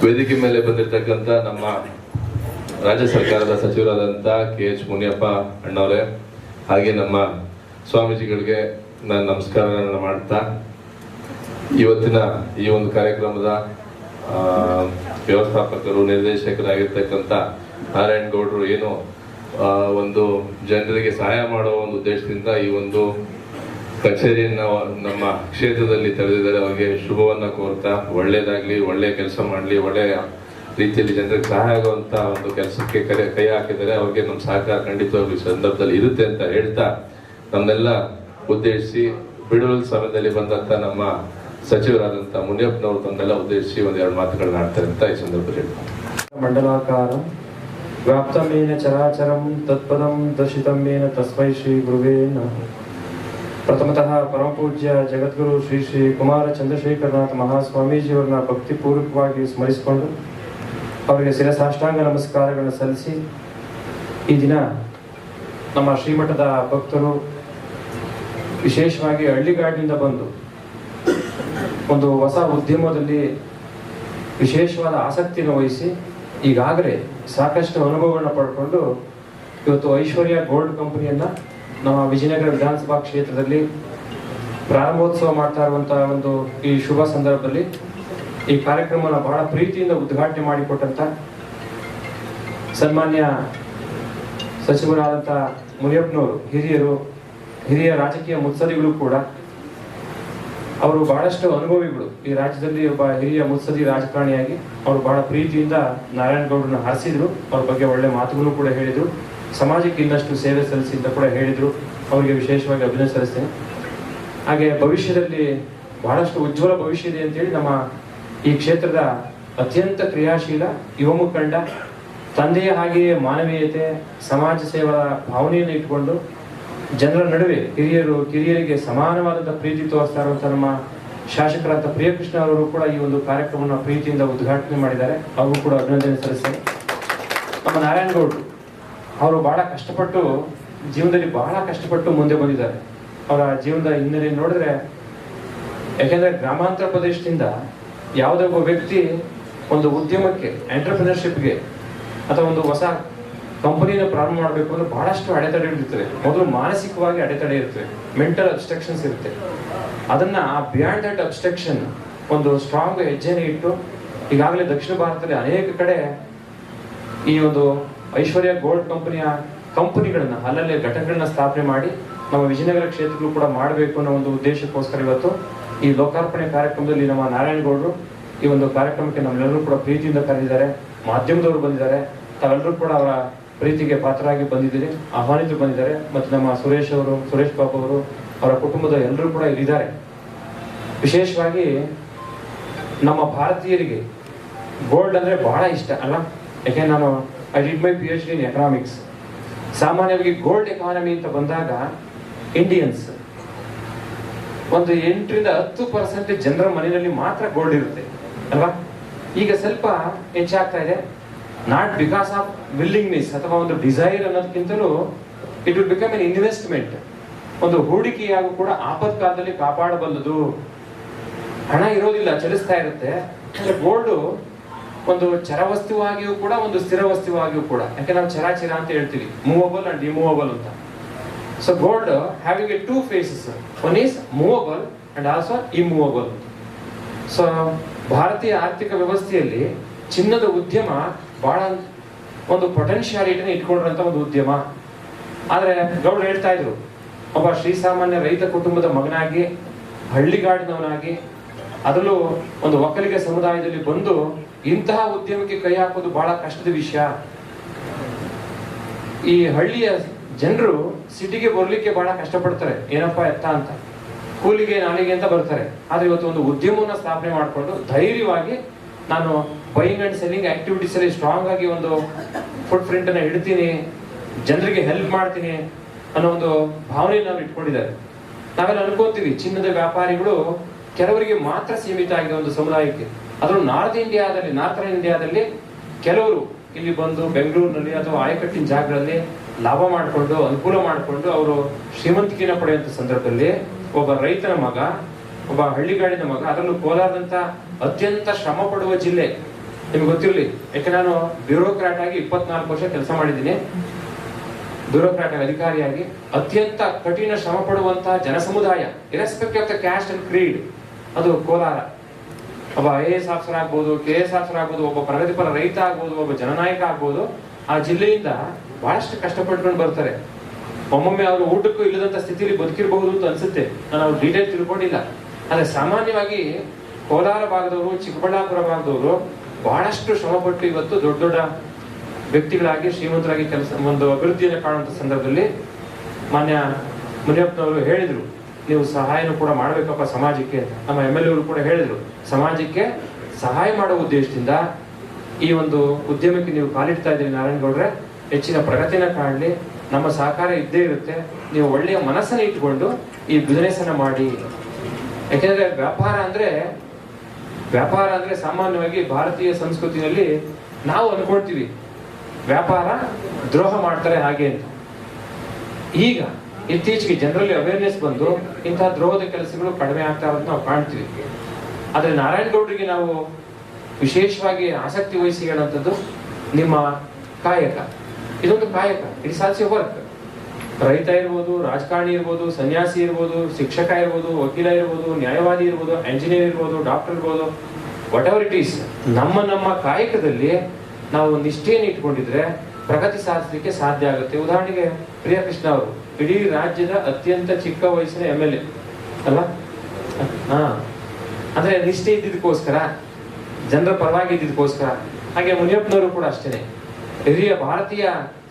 ವೇದಿಕೆ ಮೇಲೆ ಬಂದಿರತಕ್ಕಂಥ ನಮ್ಮ ರಾಜ್ಯ ಸರ್ಕಾರದ ಸಚಿವರಾದಂಥ KH ಮುನಿಯಪ್ಪ ಅಣ್ಣವರೇ, ಹಾಗೆ ನಮ್ಮ ಸ್ವಾಮೀಜಿಗಳಿಗೆ ನಾನು ನಮಸ್ಕಾರಗಳನ್ನು ಮಾಡ್ತಾ ಇವತ್ತಿನ ಈ ಒಂದು ಕಾರ್ಯಕ್ರಮದ ವ್ಯವಸ್ಥಾಪಕರು ನಿರ್ದೇಶಕರಾಗಿರ್ತಕ್ಕಂಥ ನಾರಾಯಣ್ ಗೌಡರು ಏನು ಒಂದು ಜನರಿಗೆ ಸಹಾಯ ಮಾಡುವ ಒಂದು ಉದ್ದೇಶದಿಂದ ಈ ಒಂದು ಕಚೇರಿಯನ್ನು ನಮ್ಮ ಕ್ಷೇತ್ರದಲ್ಲಿ ತೆರೆದಿದ್ದಾರೆ. ಅವರಿಗೆ ಶುಭವನ್ನ ಕೋರ್ತಾ ಒಳ್ಳೇದಾಗ್ಲಿ, ಒಳ್ಳೆ ಕೆಲಸ ಮಾಡಲಿ, ಒಳ್ಳೆಯ ರೀತಿಯಲ್ಲಿ ಜನರಿಗೆ ಸಹಾಯ ಆಗುವಂತ ಒಂದು ಕೆಲಸಕ್ಕೆ ಕೈ ಹಾಕಿದ್ದಾರೆ. ಅವ್ರಿಗೆ ನಮ್ಮ ಸಹಕಾರ ಖಂಡಿತವಾಗ್ಲೂ ಸಂದರ್ಭದಲ್ಲಿ ಇರುತ್ತೆ ಅಂತ ಹೇಳ್ತಾ ನಮ್ಮೆಲ್ಲ ಉದ್ದೇಶಿಸಿ ಬಿಡುವ ಸಮಯದಲ್ಲಿ ಬಂದಂತ ನಮ್ಮ ಸಚಿವರಾದಂತಹ ಮುನಿಯಪ್ಪನವರು ತಮ್ಮೆಲ್ಲ ಉದ್ದೇಶಿಸಿ ಒಂದೆರಡು ಮಾತುಗಳನ್ನ ಆಡ್ತಾರೆ ಅಂತ ಈ ಸಂದರ್ಭದಲ್ಲಿ ಮಂಡಲಾಕಾರಂ ವ್ಯಾಪ್ತಮೇನ ಚರಾಚರಂ ತತ್ಪದಂ ದರ್ಶಿತಮೇನ ತಸ್ಮೈ ಶ್ರೀ ಗುರುವೇ ನಮಃ. ಪ್ರಥಮತಃ ಪರಮಪೂಜ್ಯ ಜಗದ್ಗುರು ಶ್ರೀ ಶ್ರೀ ಕುಮಾರ ಚಂದ್ರಶೇಖರನಾಥ ಮಹಾಸ್ವಾಮೀಜಿಯವರನ್ನ ಭಕ್ತಿಪೂರ್ವಕವಾಗಿ ಸ್ಮರಿಸಿಕೊಂಡು ಅವರಿಗೆ ಶಿರಸಾಷ್ಟಾಂಗ ನಮಸ್ಕಾರಗಳನ್ನು ಸಲ್ಲಿಸಿ, ಈ ದಿನ ನಮ್ಮ ಶ್ರೀಮಠದ ಭಕ್ತರು ವಿಶೇಷವಾಗಿ ಹಳ್ಳಿಗಾಡಿನಿಂದ ಬಂದು ಒಂದು ಹೊಸ ಉದ್ಯಮದಲ್ಲಿ ವಿಶೇಷವಾದ ಆಸಕ್ತಿಯನ್ನು ವಹಿಸಿ ಈಗಾಗಲೇ ಸಾಕಷ್ಟು ಅನುಭವವನ್ನು ಪಡ್ಕೊಂಡು ಇವತ್ತು ಐಶ್ವರ್ಯ ಗೋಲ್ಡ್ ಕಂಪನಿಯನ್ನ ನಮ್ಮ ವಿಜಯನಗರ ವಿಧಾನಸಭಾ ಕ್ಷೇತ್ರದಲ್ಲಿ ಪ್ರಾರಂಭೋತ್ಸವ ಮಾಡ್ತಾ ಇರುವಂತಹ ಒಂದು ಈ ಶುಭ ಸಂದರ್ಭದಲ್ಲಿ ಈ ಕಾರ್ಯಕ್ರಮವನ್ನು ಬಹಳ ಪ್ರೀತಿಯಿಂದ ಉದ್ಘಾಟನೆ ಮಾಡಿಕೊಟ್ಟಂತ ಸನ್ಮಾನ್ಯ ಸಚಿವರಾದಂಥ ಮುನಿಯಪ್ಪನವರು ಹಿರಿಯ ರಾಜಕೀಯ ಮುತ್ಸದಿಗಳು ಕೂಡ, ಅವರು ಬಹಳಷ್ಟು ಅನುಭವಿಗಳು ಈ ರಾಜ್ಯದಲ್ಲಿ, ಒಬ್ಬ ಹಿರಿಯ ಮುತ್ಸದಿ ರಾಜಕಾರಣಿಯಾಗಿ ಅವರು ಬಹಳ ಪ್ರೀತಿಯಿಂದ ನಾರಾಯಣ್ ಗೌಡರನ್ನ ಹರಿಸಿದ್ರು. ಅವ್ರ ಬಗ್ಗೆ ಒಳ್ಳೆ ಮಾತುಗಳು ಕೂಡ ಹೇಳಿದ್ರು, ಸಮಾಜಕ್ಕೆ ಇನ್ನಷ್ಟು ಸೇವೆ ಸಲ್ಲಿಸಿ ಅಂತ ಕೂಡ ಹೇಳಿದ್ರು. ಅವರಿಗೆ ವಿಶೇಷವಾಗಿ ಅಭಿನಂದನೆ ಸಲ್ಲಿಸ್ತೇನೆ. ಹಾಗೆ ಭವಿಷ್ಯದಲ್ಲಿ ಬಹಳಷ್ಟು ಉಜ್ವಲ ಭವಿಷ್ಯ ಇದೆ ಅಂತೇಳಿ ನಮ್ಮ ಈ ಕ್ಷೇತ್ರದ ಅತ್ಯಂತ ಕ್ರಿಯಾಶೀಲ ಯುವ ಮುಖಂಡ, ತಂದೆಯ ಹಾಗೆಯೇ ಮಾನವೀಯತೆ, ಸಮಾಜ ಸೇವಾ ಭಾವನೆಯನ್ನು ಇಟ್ಟುಕೊಂಡು ಜನರ ನಡುವೆ ಕಿರಿಯರಿಗೆ ಸಮಾನವಾದಂಥ ಪ್ರೀತಿ ತೋರಿಸ್ತಾ ಇರುವಂಥ ನಮ್ಮ ಶಾಸಕರಾದ ಪ್ರಿಯಕೃಷ್ಣ ಅವರು ಕೂಡ ಈ ಒಂದು ಕಾರ್ಯಕ್ರಮವನ್ನು ಪ್ರೀತಿಯಿಂದ ಉದ್ಘಾಟನೆ ಮಾಡಿದ್ದಾರೆ. ಅವರು ಕೂಡ ಅಭಿನಂದನೆ ಸಲ್ಲಿಸ್ತಾರೆ. ನಮ್ಮ ನಾರಾಯಣ್ ಗೌಡ್ರು ಅವರು ಬಹಳ ಕಷ್ಟಪಟ್ಟು ಜೀವನದಲ್ಲಿ ಬಹಳ ಕಷ್ಟಪಟ್ಟು ಮುಂದೆ ಬಂದಿದ್ದಾರೆ. ಅವರ ಜೀವನದ ಹಿನ್ನೆಲೆ ನೋಡಿದ್ರೆ, ಯಾಕೆಂದ್ರೆ ಗ್ರಾಮಾಂತರ ಪ್ರದೇಶದಿಂದ ಯಾವುದೇ ಒಬ್ಬ ವ್ಯಕ್ತಿ ಒಂದು ಉದ್ಯಮಕ್ಕೆ, ಎಂಟರ್ಪ್ರಿನರ್ಶಿಪ್ಗೆ ಅಥವಾ ಒಂದು ಹೊಸ ಕಂಪನಿನ ಪ್ರಾರಂಭ ಮಾಡಬೇಕು ಅಂದ್ರೆ ಬಹಳಷ್ಟು ಅಡೆತಡೆಗಳಿರ್ತವೆ. ಮೊದಲು ಮಾನಸಿಕವಾಗಿ ಅಡೆತಡೆ ಇರ್ತವೆ, ಮೆಂಟಲ್ ಅಬ್ಸ್ಟ್ರಕ್ಷನ್ಸ್ ಇರುತ್ತೆ. ಅದನ್ನ ಬಿಯಾಂಡ್ ದಟ್ ಅಬ್ಸ್ಟ್ರಕ್ಷನ್ ಒಂದು ಸ್ಟ್ರಾಂಗ್ ಹೆಜ್ಜೆನ ಇಟ್ಟು ಈಗಾಗಲೇ ದಕ್ಷಿಣ ಭಾರತದಲ್ಲಿ ಅನೇಕ ಕಡೆ ಈ ಒಂದು ಐಶ್ವರ್ಯ ಗೋಲ್ಡ್ ಕಂಪನಿಗಳನ್ನ ಅಲ್ಲಲ್ಲೇ ಘಟಕಗಳನ್ನ ಸ್ಥಾಪನೆ ಮಾಡಿ ನಮ್ಮ ವಿಜಯನಗರ ಕ್ಷೇತ್ರಗಳು ಕೂಡ ಮಾಡಬೇಕು ಅನ್ನೋ ಒಂದು ಉದ್ದೇಶಕ್ಕೋಸ್ಕರ ಇವತ್ತು ಈ ಲೋಕಾರ್ಪಣೆ ಕಾರ್ಯಕ್ರಮದಲ್ಲಿ ನಮ್ಮ ನಾರಾಯಣ್ ಗೌಡರು ಈ ಒಂದು ಕಾರ್ಯಕ್ರಮಕ್ಕೆ ನಮ್ಮೆಲ್ಲರೂ ಕೂಡ ಪ್ರೀತಿಯಿಂದ ಕರೆದಿದ್ದಾರೆ. ಮಾಧ್ಯಮದವರು ಬಂದಿದ್ದಾರೆ, ತಾವೆಲ್ಲರೂ ಕೂಡ ಅವರ ಪ್ರೀತಿಗೆ ಪಾತ್ರರಾಗಿ ಬಂದಿದ್ದೀರಿ, ಆಹ್ವಾನಿತರು ಬಂದಿದ್ದಾರೆ. ಮತ್ತು ನಮ್ಮ ಸುರೇಶ್ ಬಾಬು ಅವರು, ಅವರ ಕುಟುಂಬದ ಎಲ್ಲರೂ ಕೂಡ ಇಲ್ಲಿದ್ದಾರೆ. ವಿಶೇಷವಾಗಿ ನಮ್ಮ ಭಾರತೀಯರಿಗೆ ಗೋಲ್ಡ್ ಅಂದ್ರೆ ಬಹಳ ಇಷ್ಟ ಅಲ್ಲ. ಯಾಕೆ ನಾನು I did my PhD in economics. ಸಾಮಾನ್ಯವಾಗಿ ಗೋಲ್ಡ್ ಎಕಾನಮಿ ಅಂತ ಬಂದಾಗ ಇಂಡಿಯನ್ಸ್ ಒಂದು 8-10% ಜನರ ಮನೆಯಲ್ಲಿ ಮಾತ್ರ ಗೋಲ್ಡ್ ಇರುತ್ತೆ ಅಲ್ವಾ. ಈಗ ಸ್ವಲ್ಪ ಹೆಚ್ಚಾಗ್ತಾ ಇದೆ, ನಾಟ್ ಬಿಕಾಸ್ ಆಫ್ ವಿಲ್ಲಿಂಗ್ನೆಸ್ ಅಥವಾ ಒಂದು ಡಿಸೈರ್ ಅನ್ನೋದಕ್ಕಿಂತಲೂ it will become an investment, ಒಂದು ಹೂಡಿಕೆಯಾಗೂ ಕೂಡ ಆಪತ್ಕಾಲದಲ್ಲಿ ಕಾಪಾಡಬಲ್ಲದು. ಹಣ ಇರೋದಿಲ್ಲ, ಚಲಿಸ್ತಾ ಇರುತ್ತೆ. ಗೋಲ್ಡ್ ಒಂದು ಚರವಸ್ತುವಾಗಿಯೂ ಕೂಡ ಒಂದು ಸ್ಥಿರ ವಸ್ತುವಾಗಿಯೂ ಕೂಡ, ಯಾಕೆ ನಾವು ಚರಾಚರ ಅಂತ ಹೇಳ್ತೀವಿ, ಮೂವಬಲ್ ಅಂಡ್ ಇಮೂವಬಲ್ ಅಂತ. So gold having A 2 faces, one is movable and also immovable. So ಭಾರತೀಯ ಆರ್ಥಿಕ ವ್ಯವಸ್ಥೆಯಲ್ಲಿ ಚಿನ್ನದ ಉದ್ಯಮ ಬಹಳ ಒಂದು ಪೊಟೆನ್ಶಿಯಾಲಿಟಿನ ಇಟ್ಕೊಂಡಿರುವಂತ ಒಂದು ಉದ್ಯಮ. ಆದ್ರೆ ಗೌಡ್ರು ಹೇಳ್ತಾ ಇದ್ರು, ಒಬ್ಬ ಶ್ರೀಸಾಮಾನ್ಯ ರೈತ ಕುಟುಂಬದ ಮಗನಾಗಿ, ಹಳ್ಳಿಗಾಡಿನವನಾಗಿ, ಅದರಲ್ಲೂ ಒಂದು ಒಕ್ಕಲಿಗ ಸಮುದಾಯದಲ್ಲಿ ಬಂದು ಇಂತಹ ಉದ್ಯಮಕ್ಕೆ ಕೈ ಹಾಕೋದು ಬಹಳ ಕಷ್ಟದ ವಿಷಯ. ಈ ಹಳ್ಳಿಯ ಜನರು ಸಿಟಿಗೆ ಬರ್ಲಿಕ್ಕೆ ಬಹಳ ಕಷ್ಟಪಡ್ತಾರೆ, ಏನಪ್ಪಾ ಎತ್ತ ಅಂತ, ಕೂಲಿಗೆ ನಾಲಿಗೆ ಅಂತ ಬರ್ತಾರೆ. ಆದ್ರೆ ಇವತ್ತು ಒಂದು ಉದ್ಯಮವನ್ನ ಸ್ಥಾಪನೆ ಮಾಡಿಕೊಂಡು ಧೈರ್ಯವಾಗಿ ನಾನು ಬೈಯಿಂಗ್ ಅಂಡ್ ಸೆಲ್ಲಿಂಗ್ ಆಕ್ಟಿವಿಟೀಸ್ ಅಲ್ಲಿ ಸ್ಟ್ರಾಂಗ್ ಆಗಿ ಒಂದು ಫುಟ್ ಪ್ರಿಂಟ್ ಅನ್ನ ಇಡ್ತೀನಿ, ಜನರಿಗೆ ಹೆಲ್ಪ್ ಮಾಡ್ತೀನಿ ಅನ್ನೋ ಒಂದು ಭಾವನೆಯನ್ನು ನಾವು ಇಟ್ಕೊಂಡಿದ್ದಾರೆ. ನಾವೆಲ್ಲ ಅನ್ಕೋತೀವಿ ಚಿನ್ನದ ವ್ಯಾಪಾರಿಗಳು ಕೆಲವರಿಗೆ ಮಾತ್ರ ಸೀಮಿತ ಆಗಿರೋ ಒಂದು ಸಮುದಾಯಕ್ಕೆ. ಅದ್ರ ನಾರ್ಥನ್ ಇಂಡಿಯಾದಲ್ಲಿ ಕೆಲವರು ಇಲ್ಲಿ ಬಂದು ಬೆಂಗಳೂರಿನಲ್ಲಿ ಅಥವಾ ಆಯಕಟ್ಟಿನ ಜಾಗಗಳಲ್ಲಿ ಲಾಭ ಮಾಡಿಕೊಂಡು ಅನುಕೂಲ ಮಾಡಿಕೊಂಡು ಅವರು ಶ್ರೀಮಂತಿಕೆನ ಪಡೆಯುವಂತ ಸಂದರ್ಭದಲ್ಲಿ ಒಬ್ಬ ರೈತನ ಮಗ, ಒಬ್ಬ ಹಳ್ಳಿಗಾಡಿನ ಮಗ, ಅದರಲ್ಲೂ ಕೋಲಾರದಂತ ಅತ್ಯಂತ ಶ್ರಮ ಪಡುವ ಜಿಲ್ಲೆ, ನಿಮ್ಗೆ ಗೊತ್ತಿರಲಿ, ಯಾಕೆ ನಾನು ಬ್ಯೂರೋಕ್ರಾಟ್ ಆಗಿ 24 ವರ್ಷ ಕೆಲಸ ಮಾಡಿದ್ದೀನಿ. ಬ್ಯೂರೋಕ್ರಾಟ್ ಆಗಿ, ಅಧಿಕಾರಿಯಾಗಿ ಅತ್ಯಂತ ಕಠಿಣ ಶ್ರಮ ಪಡುವಂತಹ ಜನಸಮುದಾಯ, irrespective of the caste and creed, ಅದು ಕೋಲಾರ. ಒಬ್ಬ IAS ಆಫೀಸರ್ ಆಗ್ಬೋದು, KS ಆಫೀಸರ್ ಆಗ್ಬೋದು, ಒಬ್ಬ ಪ್ರಗತಿಪರ ರೈತ ಆಗ್ಬೋದು, ಒಬ್ಬ ಜನನಾಯಕ ಆಗ್ಬೋದು, ಆ ಜಿಲ್ಲೆಯಿಂದ ಬಹಳಷ್ಟು ಕಷ್ಟಪಟ್ಕೊಂಡು ಬರ್ತಾರೆ. ಒಮ್ಮೊಮ್ಮೆ ಅವರು ಊಟಕ್ಕೂ ಇಲ್ಲದಂತ ಸ್ಥಿತಿಯಲ್ಲಿ ಬದುಕಿರಬಹುದು ಅಂತ ಅನ್ಸುತ್ತೆ. ನಾನು ಅವ್ರು ಡೀಟೇಲ್ ತಿಳ್ಕೊಂಡಿಲ್ಲ. ಆದ್ರೆ ಸಾಮಾನ್ಯವಾಗಿ ಕೋಲಾರ ಭಾಗದವರು, ಚಿಕ್ಕಬಳ್ಳಾಪುರ ಭಾಗದವರು ಬಹಳಷ್ಟು ಶ್ರಮಪಟ್ಟು ಇವತ್ತು ದೊಡ್ಡ ದೊಡ್ಡ ವ್ಯಕ್ತಿಗಳಾಗಿ, ಶ್ರೀಮಂತರಾಗಿ ಒಂದು ಅಭಿವೃದ್ಧಿಯನ್ನು ಕಾಣುವಂತ ಸಂದರ್ಭದಲ್ಲಿ ಮಾನ್ಯ ಮುನಿಯಪ್ಪನವರು ಹೇಳಿದ್ರು, ನೀವು ಸಹಾಯನೂ ಕೂಡ ಮಾಡ್ಬೇಕಪ್ಪ ಸಮಾಜಕ್ಕೆ ಅಂತ. ನಮ್ಮ MLA ಅವರು ಕೂಡ ಹೇಳಿದ್ರು, ಸಮಾಜಕ್ಕೆ ಸಹಾಯ ಮಾಡುವ ಉದ್ದೇಶದಿಂದ ಈ ಒಂದು ಉದ್ಯಮಕ್ಕೆ ನೀವು ಕಾಲಿಡ್ತಾ ಇದ್ದೀರಿ ನಾರಾಯಣಗೌಡ್ರೆ, ಹೆಚ್ಚಿನ ಪ್ರಗತಿನ ಕಾಣಲಿ, ನಮ್ಮ ಸಹಕಾರ ಇದ್ದೇ ಇರುತ್ತೆ. ನೀವು ಒಳ್ಳೆಯ ಮನಸ್ಸನ್ನ ಇಟ್ಕೊಂಡು ಈ ಬಿಸಿನೆಸ್ ಅನ್ನ ಮಾಡಿ. ಯಾಕೆಂದ್ರೆ ವ್ಯಾಪಾರ ಅಂದ್ರೆ ಸಾಮಾನ್ಯವಾಗಿ ಭಾರತೀಯ ಸಂಸ್ಕೃತಿಯಲ್ಲಿ ನಾವು ಅನ್ಕೊಳ್ತೀವಿ ವ್ಯಾಪಾರ ದ್ರೋಹ ಮಾಡ್ತಾರೆ ಹಾಗೆ ಅಂತ. ಈಗ ಇತ್ತೀಚೆಗೆ ಜನರಲ್ಲಿ ಅವೇರ್ನೆಸ್ ಬಂದು ಇಂತಹ ದ್ರೋಹದ ಕೆಲಸಗಳು ಕಡಿಮೆ ಆಗ್ತಾ ಇರೋದು ನಾವು ಕಾಣ್ತೀವಿ. ಆದ್ರೆ ನಾರಾಯಣಗೌಡರಿಗೆ ನಾವು ವಿಶೇಷವಾಗಿ ಆಸಕ್ತಿ ವಹಿಸಿ ಹೇಳುವಂಥದ್ದು ನಿಮ್ಮ ಕಾಯಕ. ಇದೊಂದು ಕಾಯಕ, ಇಟ್ಸ್ ಆಲ್ಸೋ ವರ್ಕ್. ರೈತ ಇರ್ಬೋದು, ರಾಜಕಾರಣಿ ಇರ್ಬೋದು, ಸನ್ಯಾಸಿ ಇರ್ಬೋದು, ಶಿಕ್ಷಕ ಇರ್ಬೋದು, ವಕೀಲ ಇರ್ಬೋದು, ನ್ಯಾಯವಾದಿ ಇರ್ಬೋದು, ಎಂಜಿನಿಯರ್ ಇರ್ಬೋದು, ಡಾಕ್ಟರ್ ಇರ್ಬೋದು, ವಾಟ್ ಎವರ್ ಇಟ್ ಈಸ್, ನಮ್ಮ ಕಾಯಕದಲ್ಲಿ ನಾವು ನಿಷ್ಠೆಯನ್ನು ಇಟ್ಕೊಂಡಿದ್ರೆ ಪ್ರಗತಿ ಸಾಧಿಸಲಿಕ್ಕೆ ಸಾಧ್ಯ ಆಗುತ್ತೆ. ಉದಾಹರಣೆಗೆ ಪ್ರಿಯಕೃಷ್ಣ ಅವರು ಇಡೀ ರಾಜ್ಯದ ಅತ್ಯಂತ ಚಿಕ್ಕ ವಯಸ್ಸಿನ MLA ಅಲ್ಲ? ಅಂದ್ರೆ ನಿಷ್ಠೆ ಇದ್ದಿದ್ದಕ್ಕೋಸ್ಕರ, ಜನರ ಪರವಾಗಿ ಇದ್ದಿದ್ದಕ್ಕೋಸ್ಕರ. ಹಾಗೆ ಮುನಿಯಪ್ಪನವರು ಕೂಡ ಅಷ್ಟೇನೆ, ಹಿರಿಯ ಭಾರತೀಯ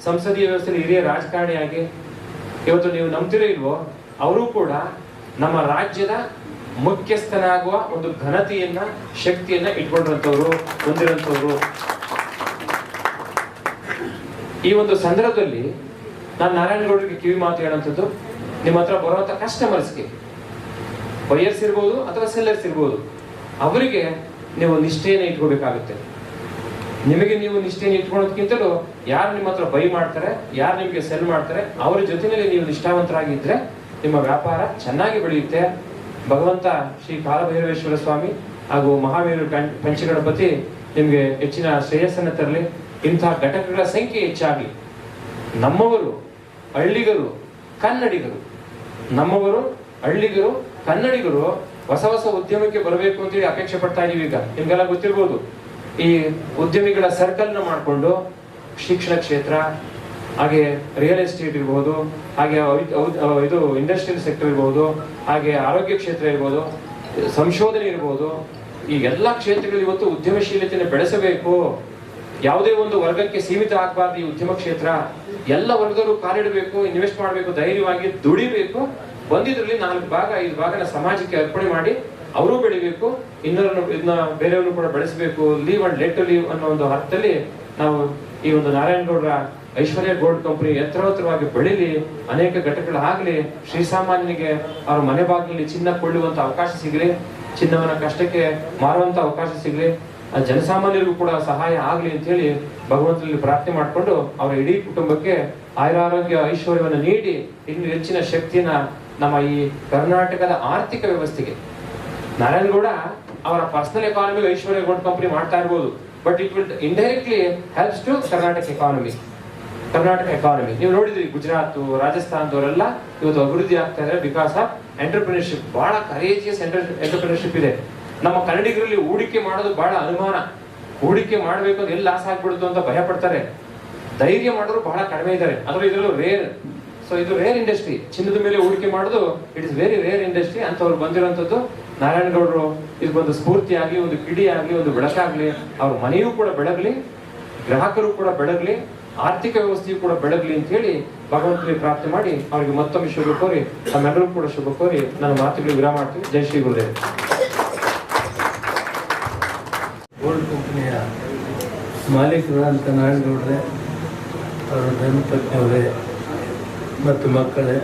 ಸಂಸದೀಯ ವ್ಯವಸ್ಥೆಯಲ್ಲಿ ಹಿರಿಯ ರಾಜಕಾರಣಿಯಾಗಿ ಇವತ್ತು ನೀವು ನಂಬ್ತಿರೋ ಇಲ್ವೋ, ಅವರು ಕೂಡ ನಮ್ಮ ರಾಜ್ಯದ ಮುಖ್ಯಸ್ಥನಾಗುವ ಒಂದು ಘನತೆಯನ್ನ, ಶಕ್ತಿಯನ್ನ ಇಟ್ಕೊಂಡಿರುವಂತವ್ರು, ಹೊಂದಿರುವಂತವ್ರು. ಈ ಒಂದು ಸಂದರ್ಭದಲ್ಲಿ ನಾನು ನಾರಾಯಣಗೌಡರಿಗೆ ಕಿವಿ ಮಾತು ಹೇಳುವಂಥದ್ದು, ನಿಮ್ಮ ಹತ್ರ ಬರುವಂತ ಕಸ್ಟಮರ್ಸ್ಗೆ, ಬಯರ್ಸ್ ಇರ್ಬೋದು ಅಥವಾ ಸೆಲ್ಲರ್ಸ್ ಇರ್ಬೋದು, ಅವರಿಗೆ ನೀವು ನಿಷ್ಠೆಯನ್ನು ಇಟ್ಕೋಬೇಕಾಗುತ್ತೆ. ನಿಮಗೆ ನೀವು ನಿಷ್ಠೆಯನ್ನು ಇಟ್ಕೊಳ್ಳೋದಕ್ಕಿಂತಲೂ ಯಾರು ನಿಮ್ಮ ಹತ್ರ ಬೈ ಮಾಡ್ತಾರೆ, ಯಾರು ನಿಮಗೆ ಸೆಲ್ ಮಾಡ್ತಾರೆ, ಅವರ ಜೊತೆಯಲ್ಲಿ ನೀವು ನಿಷ್ಠಾವಂತರಾಗಿದ್ರೆ ನಿಮ್ಮ ವ್ಯಾಪಾರ ಚೆನ್ನಾಗಿ ಬೆಳೆಯುತ್ತೆ. ಭಗವಂತ ಶ್ರೀ ಕಾಲಭೈರವೇಶ್ವರ ಸ್ವಾಮಿ ಹಾಗೂ ಮಹಾವೀರ ಪಂಚಗಣಪತಿ ನಿಮ್ಗೆ ಹೆಚ್ಚಿನ ಶ್ರೇಯಸ್ಸನ್ನು ತರಲಿ. ಇಂತಹ ಘಟಕಗಳ ಸಂಖ್ಯೆ ಹೆಚ್ಚಾಗಲಿ. ನಮ್ಮವರು ಹಳ್ಳಿಗರು, ಕನ್ನಡಿಗರು, ನಮ್ಮವರು ಹಳ್ಳಿಗರು, ಕನ್ನಡಿಗರು ಹೊಸ ಹೊಸ ಉದ್ಯಮಕ್ಕೆ ಬರಬೇಕು ಅಂತೇಳಿ ಅಪೇಕ್ಷೆ ಪಡ್ತಾ ಇದೀವಿ. ಈಗ ನಿಮ್ಗೆಲ್ಲ ಗೊತ್ತಿರ್ಬೋದು, ಈ ಉದ್ಯಮಿಗಳ ಸರ್ಕಲ್ ನ ಮಾಡಿಕೊಂಡು ಶಿಕ್ಷಣ ಕ್ಷೇತ್ರ, ಹಾಗೆ ರಿಯಲ್ ಎಸ್ಟೇಟ್ ಇರ್ಬೋದು, ಹಾಗೆ ಇದು ಇಂಡಸ್ಟ್ರಿಯಲ್ ಸೆಕ್ಟರ್ ಇರ್ಬೋದು, ಹಾಗೆ ಆರೋಗ್ಯ ಕ್ಷೇತ್ರ ಇರ್ಬೋದು, ಸಂಶೋಧನೆ ಇರ್ಬೋದು, ಈ ಎಲ್ಲಾ ಕ್ಷೇತ್ರಗಳಲ್ಲಿ ಇವತ್ತು ಉದ್ಯಮಶೀಲತೆಯನ್ನು ಬೆಳೆಸಬೇಕು. ಯಾವುದೇ ಒಂದು ವರ್ಗಕ್ಕೆ ಸೀಮಿತ ಆಗಬಾರ್ದು ಈ ಉದ್ಯಮ ಕ್ಷೇತ್ರ. ಎಲ್ಲ ವರ್ಗದವರು ಕಾಲಿಡಬೇಕು, ಇನ್ವೆಸ್ಟ್ ಮಾಡಬೇಕು, ಧೈರ್ಯವಾಗಿ ದುಡಿಬೇಕು. ಬಂದಿದ್ರಲ್ಲಿ 4 ಭಾಗ 5 ಭಾಗನ ಸಮಾಜಕ್ಕೆ ಅರ್ಪಣೆ ಮಾಡಿ ಅವರು ಬೆಳಿಬೇಕು, ಇದನ್ನ ಬೇರೆಯವರು ಕೂಡ ಬೆಳೆಸಬೇಕು. Live and let to live ಅನ್ನೋ ಒಂದು ಅರ್ಥದಲ್ಲಿ ನಾವು ಈ ಒಂದು ನಾರಾಯಣಗೌಡರ ಐಶ್ವರ್ಯ ಗೋಲ್ಡ್ ಕಂಪನಿ ಎತ್ತರವಾಗಿ ಬೆಳಿಲಿ, ಅನೇಕ ಘಟಕಗಳಾಗಲಿ, ಶ್ರೀಸಾಮಾನ್ಯನಿಗೆ ಅವ್ರ ಮನೆ ಬಾಗಿಲಲ್ಲಿ ಚಿನ್ನ ಕೊಳ್ಳುವಂತ ಅವಕಾಶ ಸಿಗಲಿ, ಚಿನ್ನವನ್ನ ಕಷ್ಟಕ್ಕೆ ಮಾರುವಂತ ಅವಕಾಶ ಸಿಗಲಿ, ಜನಸಾಮಾನ್ಯರಿಗೂ ಕೂಡ ಸಹಾಯ ಆಗ್ಲಿ ಅಂತ ಹೇಳಿ ಭಗವಂತನಲ್ಲಿ ಪ್ರಾರ್ಥನೆ ಮಾಡಿಕೊಂಡು ಅವರ ಇಡೀ ಕುಟುಂಬಕ್ಕೆ ಆಯುರಾರೋಗ್ಯ ಐಶ್ವರ್ಯವನ್ನು ನೀಡಿ ಇನ್ನು ಹೆಚ್ಚಿನ ಶಕ್ತಿಯನ್ನ ನಮ್ಮ ಈ ಕರ್ನಾಟಕದ ಆರ್ಥಿಕ ವ್ಯವಸ್ಥೆಗೆ. ನಾರಾಯಣಗೌಡ ಅವರ personal economy Aishwarya gold company ಮಾಡ್ತಾ ಇರ್ಬೋದು, but it will indirectly helps to Karnataka economy. ನೀವು ನೋಡಿದ್ರಿ ಗುಜರಾತ್, ರಾಜಸ್ಥಾನದವರೆಲ್ಲ ಇವತ್ತು ಅಭಿವೃದ್ಧಿ ಆಗ್ತಾ ಇದ್ದಾರೆ ಬಿಕಾಸ್ ಆಫ್ ಎಂಟರ್ಪ್ರಿನರ್ಶಿಪ್. ಬಹಳ ಕರೇಜಿಯಸ್ ಎಂಟರ್ಪ್ರಿನರ್ಶಿಪ್ ಇದೆ. ನಮ್ಮ ಕನ್ನಡಿಗರಲ್ಲಿ ಹೂಡಿಕೆ ಮಾಡೋದು ಬಹಳ ಅನುಮಾನ. ಹೂಡಿಕೆ ಮಾಡಬೇಕು ಅಂತ ಎಲ್ಲಿ ಲಾಸ್ ಆಗ್ಬಿಡುತ್ತೋ ಅಂತ ಭಯ ಪಡ್ತಾರೆ. ಧೈರ್ಯ ಮಾಡೋರು ಬಹಳ ಕಡಿಮೆ ಇದ್ದಾರೆ. ಆದ್ರೆ ಇದರಲ್ಲೂ ರೇರ್. ಸೊ ಇದು ರೇರ್ ಇಂಡಸ್ಟ್ರಿ. ಚಿನ್ನದ ಮೇಲೆ ಹೂಡಿಕೆ ಮಾಡೋದು it is very rare industry. ಅಂತವ್ರು ಬಂದಿರುವಂತದ್ದು ನಾರಾಯಣಗೌಡರು ಇದಕ್ಕೊಂದು ಸ್ಫೂರ್ತಿ ಆಗ್ಲಿ, ಒಂದು ಕಿಡಿ ಆಗ್ಲಿ, ಒಂದು ಬೆಳಕಾಗ್ಲಿ, ಅವ್ರ ಮನೆಯೂ ಕೂಡ ಬೆಳಗ್ಲಿ, ಗ್ರಾಹಕರು ಕೂಡ ಬೆಳಗ್ಲಿ, ಆರ್ಥಿಕ ವ್ಯವಸ್ಥೆಯು ಕೂಡ ಬೆಳಗ್ಲಿ ಅಂತ ಹೇಳಿ ಭಗವಂತನಿಗೆ ಪ್ರಾರ್ಥನೆ ಮಾಡಿ ಅವರಿಗೆ ಮತ್ತೊಮ್ಮೆ ಶುಭ ಕೋರಿ, ನಮ್ಮೆಲ್ಲರೂ ಕೂಡ ಶುಭ ಕೋರಿ ನನ್ನ ಮಾತುಗಳಿಗೆ ವಿರಾಮ ಮಾಡ್ತೀವಿ. ಜೈ ಶ್ರೀ ಗುರುದೇವ್. ಗೋಲ್ಡ್ ಕಂಪನಿಯ ಮಾಲೀಕರಾದಂಥ ನಾರಾಯಣಗೌಡ್ರೆ, ಅವರ ಧರ್ಮಪತ್ನಿಯವರೇ ಮತ್ತು ಮಕ್ಕಳೇ,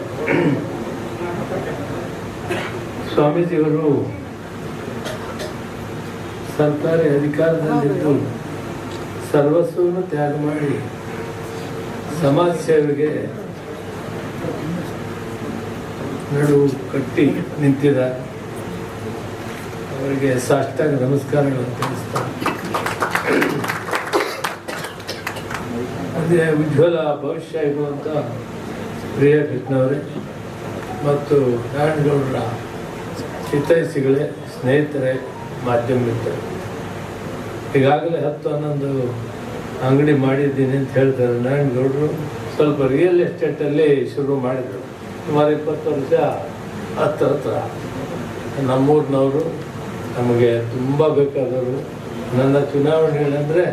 ಸ್ವಾಮೀಜಿಗಳು ಸರ್ಕಾರಿ ಅಧಿಕಾರದಲ್ಲಿದ್ದು ಸರ್ವಸ್ವವನ್ನು ತ್ಯಾಗ ಮಾಡಿ ಸಮಾಜ ಸೇವೆಗೆ ನಡುವು ಕಟ್ಟಿ ನಿಂತಿದ್ದಾರೆ. ಅವರಿಗೆ ಸಾಷ್ಟಾಂಗ ನಮಸ್ಕಾರಗಳನ್ನು ತಿಳಿಸ್ತಾರೆ. ಮುಂದೆ ಉಜ್ವಲ ಭವಿಷ್ಯ ಇರುವಂಥ ಪ್ರಿಯ ಕೃಷ್ಣವರೇ ಮತ್ತು ನಾರಾಯಣಗೌಡರ ಹಿತೈಷಿಗಳೇ, ಸ್ನೇಹಿತರೇ, ಮಾಧ್ಯಮ ಮಿತ್ರರು, ಈಗಾಗಲೇ 10-11 ಅಂಗಡಿ ಮಾಡಿದ್ದೀನಿ ಅಂತ ಹೇಳ್ತಾರೆ. ನಾರಾಯಣಗೌಡರು ಸ್ವಲ್ಪ ರಿಯಲ್ ಎಸ್ಟೇಟಲ್ಲಿ ಶುರು ಮಾಡಿದರು. ಸುಮಾರು 20 ವರ್ಷ ಹತ್ರ ನಮ್ಮೂರಿನವರು, ನಮಗೆ ತುಂಬ ಬೇಕಾದವರು. ನನ್ನ ಚುನಾವಣೆಗಳಂದರೆ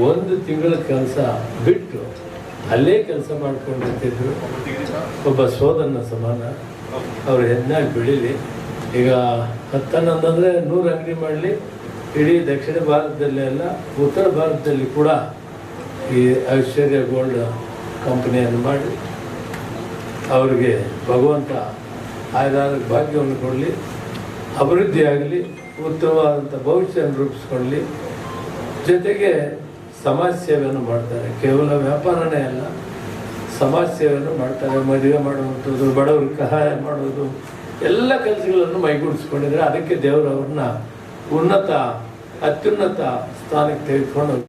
1 ತಿಂಗಳ ಕೆಲಸ ಬಿಟ್ಟು ಅಲ್ಲೇ ಕೆಲಸ ಮಾಡ್ಕೊಂಡಿರ್ತಿದ್ರು. ಒಬ್ಬ ಸೋದರನ ಸಮಾನ. ಅವರು ಹೆಣ್ಣಾಗಿ ಬೆಳೀಲಿ. ಈಗ 10-11 ಅಂದರೆ 100 ಅಂಗಡಿ ಮಾಡಲಿ. ಇಡೀ ದಕ್ಷಿಣ ಭಾರತದಲ್ಲೇ ಅಲ್ಲ, ಉತ್ತರ ಭಾರತದಲ್ಲಿ ಕೂಡ ಈ ಐಶ್ವರ್ಯ ಗೋಲ್ಡ್ ಕಂಪನಿಯನ್ನು ಮಾಡಿ ಅವರಿಗೆ ಭಗವಂತ ಆಯ್ದಾದ ಭಾಗ್ಯವನ್ನು ಕೊಡಲಿ, ಅಭಿವೃದ್ಧಿ ಆಗಲಿ, ಉತ್ತಮವಾದಂಥ ಭವಿಷ್ಯವನ್ನು ರೂಪಿಸ್ಕೊಳ್ಳಿ. ಜೊತೆಗೆ ಸಮಾಜ ಸೇವೆಯನ್ನು ಮಾಡ್ತಾರೆ. ಕೇವಲ ವ್ಯಾಪಾರನೇ ಅಲ್ಲ, ಸಮಾಜ ಸೇವೆಯನ್ನು ಮಾಡ್ತಾರೆ. ಮದುವೆ ಮಾಡುವಂಥದ್ದು, ಬಡವರಿಗೆ ಸಹಾಯ ಮಾಡೋದು, ಎಲ್ಲ ಕೆಲಸಗಳನ್ನು ಮೈಗೂಡಿಸ್ಕೊಂಡಿದ್ದಾರೆ. ಅದಕ್ಕೆ ದೇವರು ಅವ್ರನ್ನ ಅತ್ಯುನ್ನತ ಸ್ಥಾನಕ್ಕೆ ತೆಗೆದುಕೊಂಡು